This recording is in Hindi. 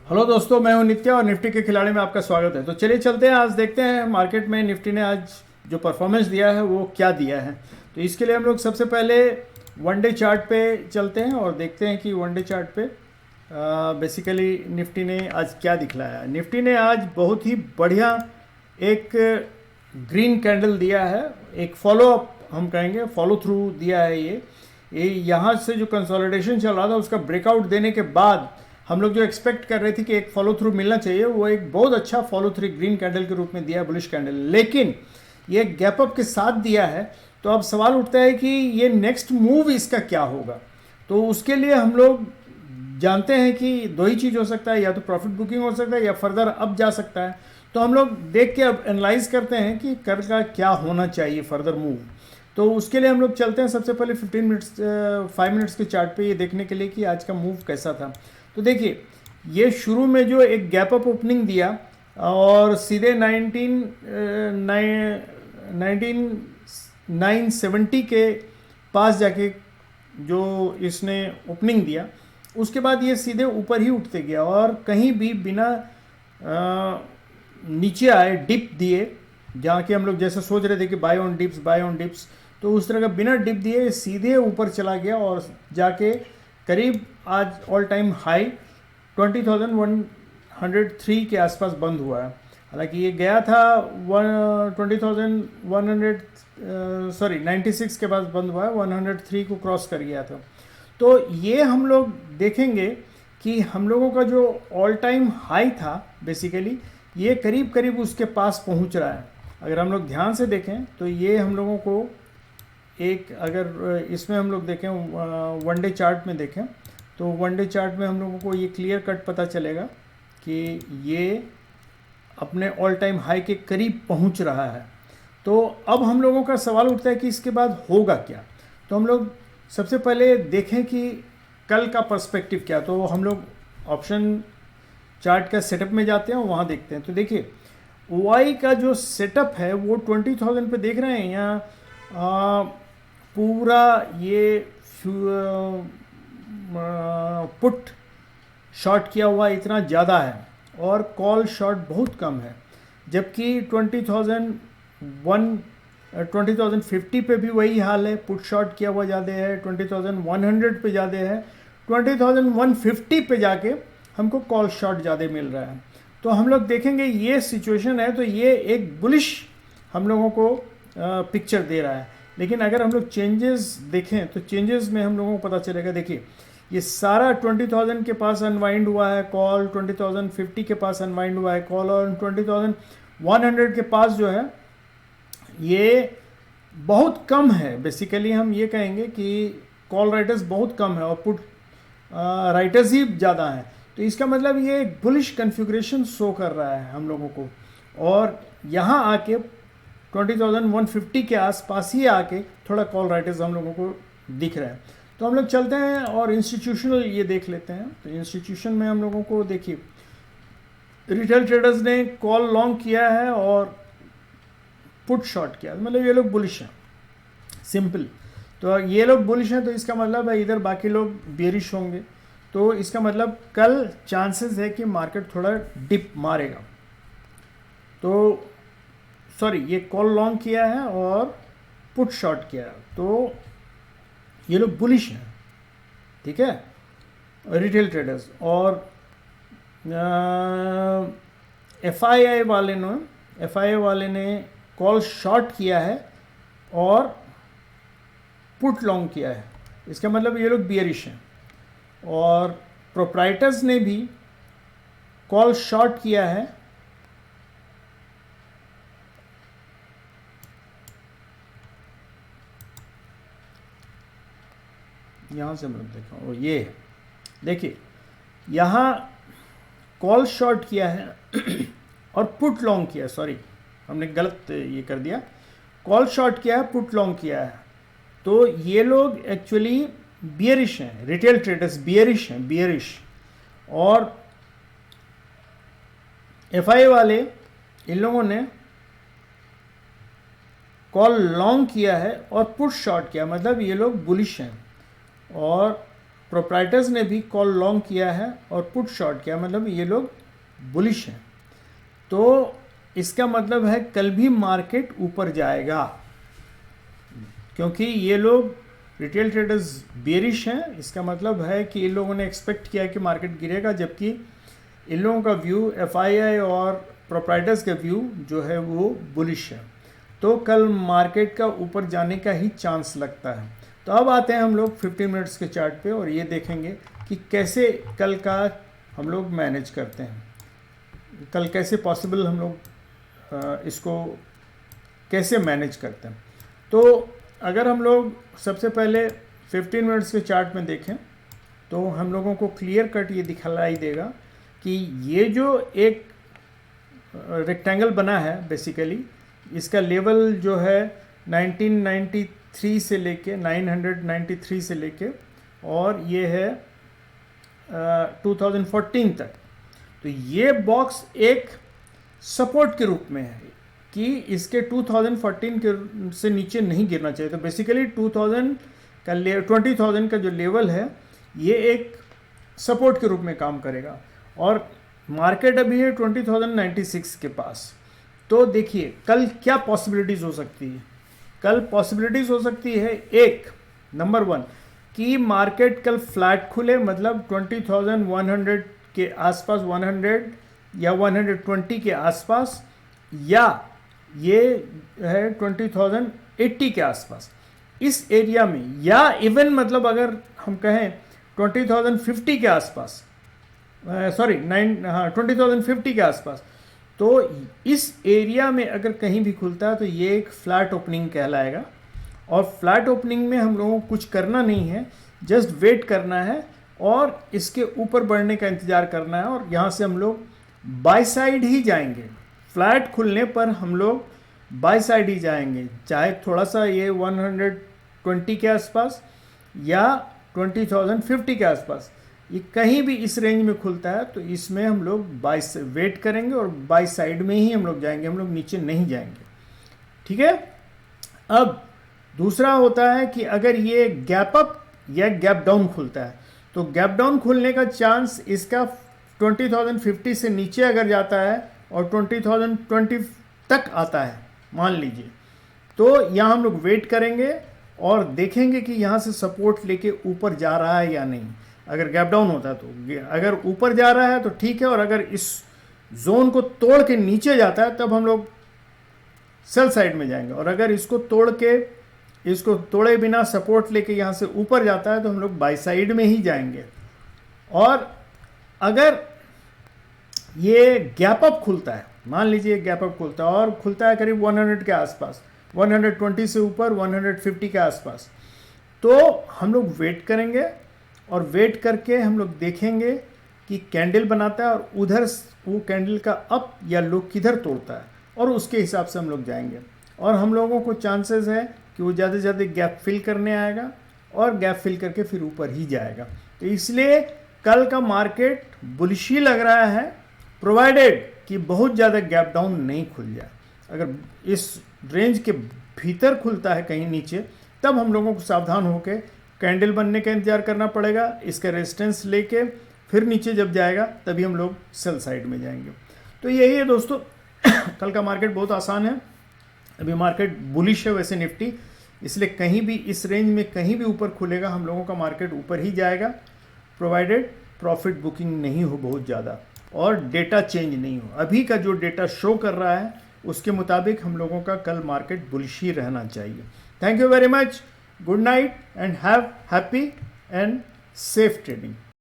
हेलो दोस्तों, मैं हूं नित्या और निफ्टी के खिलाड़ी में आपका स्वागत है। तो चलिए चलते हैं, आज देखते हैं मार्केट में निफ्टी ने आज जो परफॉर्मेंस दिया है वो क्या दिया है। तो इसके लिए हम लोग सबसे पहले वन डे चार्ट पे चलते हैं और देखते हैं कि वन डे चार्ट पे बेसिकली निफ्टी ने आज क्या दिखलाया है। निफ्टी ने आज बहुत ही बढ़िया एक ग्रीन कैंडल दिया है, एक फॉलो अप हम कहेंगे, फॉलो थ्रू दिया है। ये यहाँ से जो कंसोलिडेशन चल रहा था उसका ब्रेकआउट देने के बाद हम लोग जो एक्सपेक्ट कर रहे थे कि एक फॉलो थ्रू मिलना चाहिए, वो एक बहुत अच्छा फॉलो थ्रू ग्रीन कैंडल के रूप में दिया है, बुलिश कैंडल। लेकिन ये गैप अप के साथ दिया है, तो अब सवाल उठता है कि ये नेक्स्ट मूव इसका क्या होगा। तो उसके लिए हम लोग जानते हैं कि दो ही चीज़ हो सकता है, या तो प्रॉफिट बुकिंग हो सकता है या फर्दर अप जा सकता है। तो हम लोग देख के अब एनालाइज करते हैं कि कर का क्या होना चाहिए फर्दर मूव। तो उसके लिए हम लोग चलते हैं सबसे पहले 5 मिनट्स के चार्ट पे ये देखने के लिए कि आज का मूव कैसा था। तो देखिए, ये शुरू में जो एक गैप अप ओपनिंग दिया और सीधे 970 के पास जाके जो इसने ओपनिंग दिया, उसके बाद ये सीधे ऊपर ही उठते गया और कहीं भी बिना नीचे आए डिप दिए, जहाँ कि हम लोग जैसे सोच रहे थे कि बाय ऑन डिप्स, तो उस तरह का बिना डिप दिए सीधे ऊपर चला गया और जाके करीब आज ऑल टाइम हाई 20,103 के आसपास बंद हुआ है। हालांकि ये गया था 96 के पास बंद हुआ है, 103 को क्रॉस कर गया था। तो ये हम लोग देखेंगे कि हम लोगों का जो ऑल टाइम हाई था बेसिकली ये करीब करीब उसके पास पहुंच रहा है। अगर हम लोग ध्यान से देखें तो ये हम लोगों को एक, अगर इसमें हम लोग देखें वन डे चार्ट में देखें, तो वन डे चार्ट में हम लोगों को ये क्लियर कट पता चलेगा कि ये अपने ऑल टाइम हाई के करीब पहुंच रहा है। तो अब हम लोगों का सवाल उठता है कि इसके बाद होगा क्या। तो हम लोग सबसे पहले देखें कि कल का पर्सपेक्टिव क्या। तो हम लोग ऑप्शन चार्ट का सेटअप में जाते हैं और वहाँ देखते हैं। तो देखिए, OI का जो सेटअप है वो 20,000 पे देख रहे हैं। यहाँ पूरा ये पुट शॉर्ट किया हुआ इतना ज़्यादा है और कॉल शॉर्ट बहुत कम है, जबकि 20,050 पे भी वही हाल है, पुट शॉर्ट किया हुआ ज़्यादा है, 20,100 पे ज़्यादा है, 20,150 पे जाके हमको कॉल शॉर्ट ज़्यादा मिल रहा है। तो हम लोग देखेंगे ये सिचुएशन है, तो ये एक बुलिश हम लोगों को पिक्चर दे रहा है। लेकिन अगर हम लोग चेंजेस देखें तो चेंजेस में हम लोगों को पता चलेगा। देखिए, ये सारा 20,000 के पास अनवाइंड हुआ है कॉल, 20,050 के पास अनवाइंड हुआ है कॉल, और 20,100 के पास जो है ये बहुत कम है। बेसिकली हम ये कहेंगे कि कॉल राइटर्स बहुत कम है और पुट राइटर्स ही ज़्यादा हैं। तो इसका मतलब ये एक बुलिश कन्फिग्रेशन शो कर रहा है हम लोगों को, और यहाँ आके 20,150 के आसपास ही आके थोड़ा कॉल राइटर्स हम लोगों को दिख रहा है। तो हम लोग चलते हैं और इंस्टीट्यूशनल ये देख लेते हैं। तो इंस्टीट्यूशन में हम लोगों को देखिए, रिटेल ट्रेडर्स ने कॉल लॉन्ग किया है और पुट शॉर्ट किया, मतलब ये लोग बुलिश हैं, सिंपल। तो ये लोग बुलिश हैं तो इसका मतलब है इधर बाकी लोग बेरिश होंगे। तो इसका मतलब कल चांसेस है कि मार्केट थोड़ा डिप मारेगा। तो सॉरी, ये कॉल लॉन्ग किया है और पुट शॉर्ट किया है, तो ये लोग बुलिश हैं, ठीक है, रिटेल ट्रेडर्स। और FII वाले ने कॉल शॉर्ट किया है और पुट लॉन्ग किया है, इसका मतलब ये लोग बियरिश हैं। और प्रोप्राइटर्स ने भी कॉल शॉर्ट किया है यहाँ से मतलब देखो, और ये देखिए यहाँ कॉल शॉर्ट किया है और पुट लॉन्ग किया, सॉरी हमने गलत ये कर दिया, कॉल शॉर्ट किया है, पुट लॉन्ग किया है। तो ये लोग एक्चुअली बियरिश हैं, रिटेल ट्रेडर्स बियरिश हैं, बियरिश। और FI वाले, इन लोगों ने कॉल लॉन्ग किया है और पुट शॉर्ट किया, मतलब ये लोग बुलिश हैं। और प्रोप्राइटर्स ने भी कॉल लॉन्ग किया है और पुट शॉर्ट किया, मतलब ये लोग बुलिश हैं। तो इसका मतलब है कल भी मार्केट ऊपर जाएगा, क्योंकि ये लोग रिटेल ट्रेडर्स बेरिश हैं। इसका मतलब है कि इन लोगों ने एक्सपेक्ट किया कि मार्केट गिरेगा, जबकि इन लोगों का व्यू एफआईआई और प्रोप्राइटर्स का व्यू जो है वो बुलिश है। तो कल मार्केट का ऊपर जाने का ही चांस लगता है। तो अब आते हैं हम लोग 15 मिनट्स के चार्ट पे और ये देखेंगे कि कैसे कल का हम लोग मैनेज करते हैं, कल कैसे पॉसिबल हम लोग इसको कैसे मैनेज करते हैं। तो अगर हम लोग सबसे पहले 15 मिनट्स के चार्ट में देखें तो हम लोगों को क्लियर कट ये दिखलाई देगा कि ये जो एक रेक्टेंगल बना है बेसिकली, इसका लेवल जो है 1993 से लेके 993 से लेके और ये है 2014 तक। तो ये बॉक्स एक सपोर्ट के रूप में है कि इसके 2014 के से नीचे नहीं गिरना चाहिए। तो बेसिकली 2000 का जो लेवल है ये एक सपोर्ट के रूप में काम करेगा और मार्केट अभी है 20,096 के पास। तो देखिए कल क्या पॉसिबिलिटीज़ हो सकती है। कल पॉसिबिलिटीज़ हो सकती है एक, नंबर 1 कि मार्केट कल फ्लैट खुले, मतलब 20,100 के आसपास, 100 या 120 के आसपास, या ये है 20,080 के आसपास इस एरिया में, या इवन मतलब अगर हम कहें 20,050 के आसपास, 20,050 के आसपास। तो इस एरिया में अगर कहीं भी खुलता है तो ये एक फ्लैट ओपनिंग कहलाएगा। और फ्लैट ओपनिंग में हम लोगों को कुछ करना नहीं है, जस्ट वेट करना है और इसके ऊपर बढ़ने का इंतज़ार करना है और यहाँ से हम लोग बाय साइड ही जाएंगे। फ्लैट खुलने पर हम लोग बाय साइड ही जाएंगे, चाहे थोड़ा सा ये 120 के आसपास या 20,050 के आसपास, ये कहीं भी इस रेंज में खुलता है तो इसमें हम लोग बाय वेट करेंगे और बाय साइड में ही हम लोग जाएंगे, हम लोग नीचे नहीं जाएंगे। ठीक है। अब दूसरा होता है कि अगर ये गैप अप या गैप डाउन खुलता है तो गैप डाउन खुलने का चांस इसका 20,050 से नीचे अगर जाता है और 20,020 तक आता है मान लीजिए, तो यहाँ हम लोग वेट करेंगे और देखेंगे कि यहाँ से सपोर्ट लेके ऊपर जा रहा है या नहीं। अगर गैप डाउन होता है तो अगर ऊपर जा रहा है तो ठीक है, और अगर इस जोन को तोड़ के नीचे जाता है तब हम लोग सेल साइड में जाएंगे, और अगर इसको तोड़े बिना सपोर्ट लेके यहाँ से ऊपर जाता है तो हम लोग बाई साइड में ही जाएंगे। और अगर ये गैप अप खुलता है, मान लीजिए गैप अप खुलता है और खुलता है करीब 100 के आसपास, 120 से ऊपर 150 के आसपास, तो हम लोग वेट करेंगे और वेट करके हम लोग देखेंगे कि कैंडल बनाता है और उधर वो कैंडल का अप या लो किधर तोड़ता है और उसके हिसाब से हम लोग जाएंगे। और हम लोगों को चांसेस है कि वो ज़्यादा से ज़्यादा गैप फिल करने आएगा और गैप फिल करके फिर ऊपर ही जाएगा। तो इसलिए कल का मार्केट बुलिश ही लग रहा है, प्रोवाइडेड कि बहुत ज़्यादा गैप डाउन नहीं खुल जाए। अगर इस रेंज के भीतर खुलता है कहीं नीचे, तब हम लोगों को सावधान होकर कैंडल बनने का इंतजार करना पड़ेगा, इसका रेजिस्टेंस लेके फिर नीचे जब जाएगा तभी हम लोग सेल साइड में जाएंगे। तो यही है दोस्तों, कल का मार्केट बहुत आसान है। अभी मार्केट बुलिश है वैसे निफ्टी, इसलिए कहीं भी इस रेंज में कहीं भी ऊपर खुलेगा हम लोगों का मार्केट ऊपर ही जाएगा, प्रोवाइडेड प्रॉफिट बुकिंग नहीं हो बहुत ज़्यादा और डेटा चेंज नहीं हो। अभी का जो डेटा शो कर रहा है उसके मुताबिक हम लोगों का कल मार्केट बुलिश ही रहना चाहिए। Thank you very much, good night and have happy and safe trading.